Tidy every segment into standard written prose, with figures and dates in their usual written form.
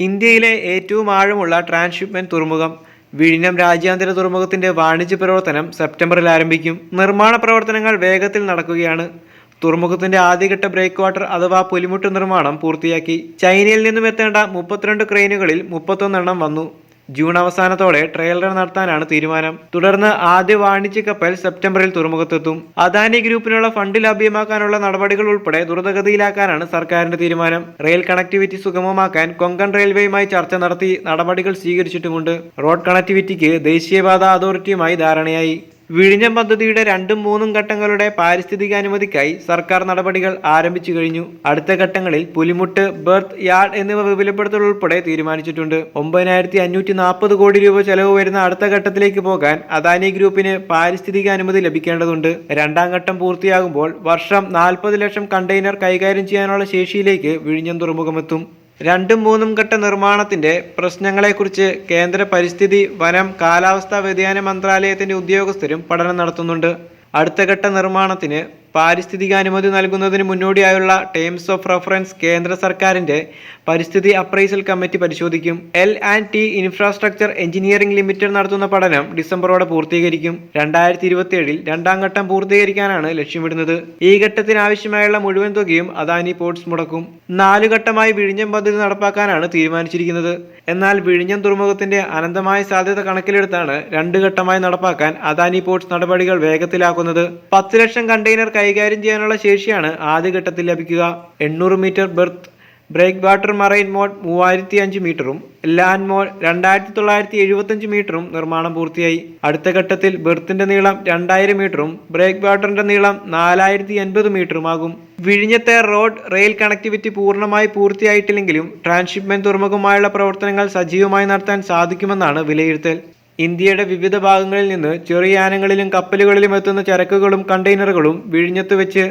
ഇന്ത്യയിലെ ഏറ്റവും ആഴമുള്ള ട്രാൻസ്ഷിപ്മെന്റ് തുറമുഖം വിഴിഞ്ഞം രാജ്യാന്തര തുറമുഖത്തിന്റെ വാണിജ്യ പ്രവർത്തനം സെപ്റ്റംബറിൽ ആരംഭിക്കും. നിർമ്മാണ പ്രവർത്തനങ്ങൾ വേഗത്തിൽ നടക്കുകയാണ്. തുറമുഖത്തിന്റെ ആദ്യഘട്ട ബ്രേക്ക് വാട്ടർ അഥവാ പുലിമുട്ട് നിർമ്മാണം പൂർത്തിയാക്കി. ചൈനയിൽ നിന്നും എത്തേണ്ട 32 ക്രെയിനുകളിൽ 31 വന്നു. ജൂൺ അവസാനത്തോടെ ട്രയൽ റൺ നടത്താനാണ് തീരുമാനം. തുടർന്ന് ആദ്യ വാണിജ്യ കപ്പൽ സെപ്റ്റംബറിൽ തുറമുഖത്തെത്തും. അദാനി ഗ്രൂപ്പിനുള്ള ഫണ്ട് ലഭ്യമാക്കാനുള്ള നടപടികൾ ഉൾപ്പെടെ ദ്രുതഗതിയിലാക്കാനാണ് സർക്കാരിന്റെ തീരുമാനം. റെയിൽ കണക്ടിവിറ്റി സുഗമമാക്കാൻ കൊങ്കൺ റെയിൽവേയുമായി ചർച്ച നടത്തി നടപടികൾ സ്വീകരിച്ചിട്ടുമുണ്ട്. റോഡ് കണക്ടിവിറ്റിക്ക് ദേശീയപാത അതോറിറ്റിയുമായി ധാരണയായി. വിഴിഞ്ഞം പദ്ധതിയുടെ 2ഉം 3ഉം ഘട്ടങ്ങളുടെ പാരിസ്ഥിതിക അനുമതിക്കായി സർക്കാർ നടപടികൾ ആരംഭിച്ചു കഴിഞ്ഞു. അടുത്ത ഘട്ടങ്ങളിൽ പുലിമുട്ട്, ബെർത്ത് യാർഡ് എന്നിവ വിപുലപ്പെടുത്തൽ ഉൾപ്പെടെ തീരുമാനിച്ചിട്ടുണ്ട്. 9540 കോടി രൂപ ചെലവ് വരുന്ന അടുത്ത ഘട്ടത്തിലേക്ക് പോകാൻ അദാനി ഗ്രൂപ്പിന് പാരിസ്ഥിതിക അനുമതി ലഭിക്കേണ്ടതുണ്ട്. 2ാം ഘട്ടം പൂർത്തിയാകുമ്പോൾ വർഷം 40 ലക്ഷം കണ്ടെയ്നർ കൈകാര്യം ചെയ്യാനുള്ള ശേഷിയിലേക്ക് വിഴിഞ്ഞം തുറമുഖമെത്തും. 2ഉം 3ഉം ഘട്ട നിർമ്മാണത്തിന്റെ പ്രശ്നങ്ങളെക്കുറിച്ച് കേന്ദ്ര പരിസ്ഥിതി, വനം, കാലാവസ്ഥാ വ്യതിയാന മന്ത്രാലയത്തിന്റെ ഉദ്യോഗസ്ഥരും പഠനം നടത്തുന്നുണ്ട്. അടുത്ത ഘട്ട നിർമ്മാണത്തിന് പാരിസ്ഥിതിക അനുമതി നൽകുന്നതിന് മുന്നോടിയായുള്ള ടേംസ് ഓഫ് റഫറൻസ് കേന്ദ്ര സർക്കാരിന്റെ പരിസ്ഥിതി അപ്രൈസൽ കമ്മിറ്റി പരിശോധിക്കും. L&T ഇൻഫ്രാസ്ട്രക്ചർ എഞ്ചിനീയറിംഗ് ലിമിറ്റഡ് നടത്തുന്ന പഠനം ഡിസംബറോടെ പൂർത്തീകരിക്കും. 2027 2ാം ഘട്ടം പൂർത്തീകരിക്കാനാണ് ലക്ഷ്യമിടുന്നത്. ഈ ഘട്ടത്തിന് ആവശ്യമായുള്ള മുഴുവൻ തുകയും അദാനി പോർട്സ് മുടക്കും. 4 ഘട്ടമായി വിഴിഞ്ഞം പദ്ധതി നടപ്പാക്കാനാണ് തീരുമാനിച്ചിരിക്കുന്നത്. എന്നാൽ വിഴിഞ്ഞം തുറമുഖത്തിന്റെ അനന്തമായ സാധ്യത കണക്കിലെടുത്താണ് 2 ഘട്ടമായി നടപ്പാക്കാൻ അദാനി പോർട്സ് നടപടികൾ വേഗത്തിലാക്കുന്നത്. 10 ലക്ഷം കണ്ടെയ്നർ കൈകാര്യം ചെയ്യാനുള്ള ശേഷിയാണ് ആദ്യഘട്ടത്തിൽ ലഭിക്കുക. 800 metre berth breakwater marine mode 3005 മീറ്ററും ലാൻഡ് മോഡ് 2975 മീറ്ററും നിർമ്മാണം പൂർത്തിയായി. അടുത്ത ഘട്ടത്തിൽ ബെർത്തിന്റെ നീളം 2000 മീറ്ററും ബ്രേക്ക് വാട്ടറിന്റെ നീളം 4080 മീറ്ററുമാകും. വിഴിഞ്ഞത്തെ റോഡ് റെയിൽ കണക്ടിവിറ്റി പൂർണ്ണമായി പൂർത്തിയായിട്ടില്ലെങ്കിലും ട്രാൻസ്ഷിപ്മെന്റ് തുറമുഖമായുള്ള പ്രവർത്തനങ്ങൾ സജീവമായി നടത്താൻ സാധിക്കുമെന്നാണ് വിലയിരുത്തൽ. ഇന്ത്യയുടെ വിവിധ ഭാഗങ്ങളിൽ നിന്ന് ചെറിയ യാനങ്ങളിലും കപ്പലുകളിലും എത്തുന്ന ചരക്കുകളും കണ്ടെയ്നറുകളും വിഴിഞ്ഞത്ത് വെച്ച്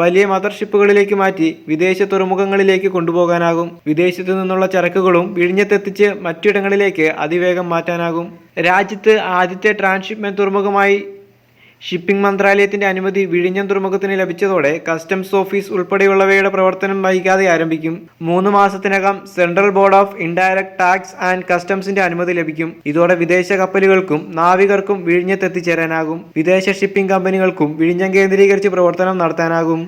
വലിയ മദർഷിപ്പുകളിലേക്ക് മാറ്റി വിദേശ തുറമുഖങ്ങളിലേക്ക് കൊണ്ടുപോകാനാകും. വിദേശത്തു നിന്നുള്ള ചരക്കുകളും വിഴിഞ്ഞത്തെത്തിച്ച് മറ്റിടങ്ങളിലേക്ക് അതിവേഗം മാറ്റാനാകും. രാജ്യത്ത് ആദ്യത്തെ ട്രാൻസ്ഷിപ്മെന്റ് തുറമുഖമായി ഷിപ്പിംഗ് മന്ത്രാലയത്തിന്റെ അനുമതി വിഴിഞ്ഞം തുറമുഖത്തിന് ലഭിച്ചതോടെ കസ്റ്റംസ് ഓഫീസ് ഉൾപ്പെടെയുള്ളവയുടെ പ്രവർത്തനം വൈകാതെ ആരംഭിക്കും. 3 മാസത്തിനകം central board of indirect tax and കസ്റ്റംസിന്റെ അനുമതി ലഭിക്കും. ഇതോടെ വിദേശ കപ്പലുകൾക്കും നാവികർക്കും വിഴിഞ്ഞത്ത് എത്തിച്ചേരാനാകും. വിദേശ ഷിപ്പിംഗ് കമ്പനികൾക്കും വിഴിഞ്ഞം കേന്ദ്രീകരിച്ച് പ്രവർത്തനം നടത്താനാകും.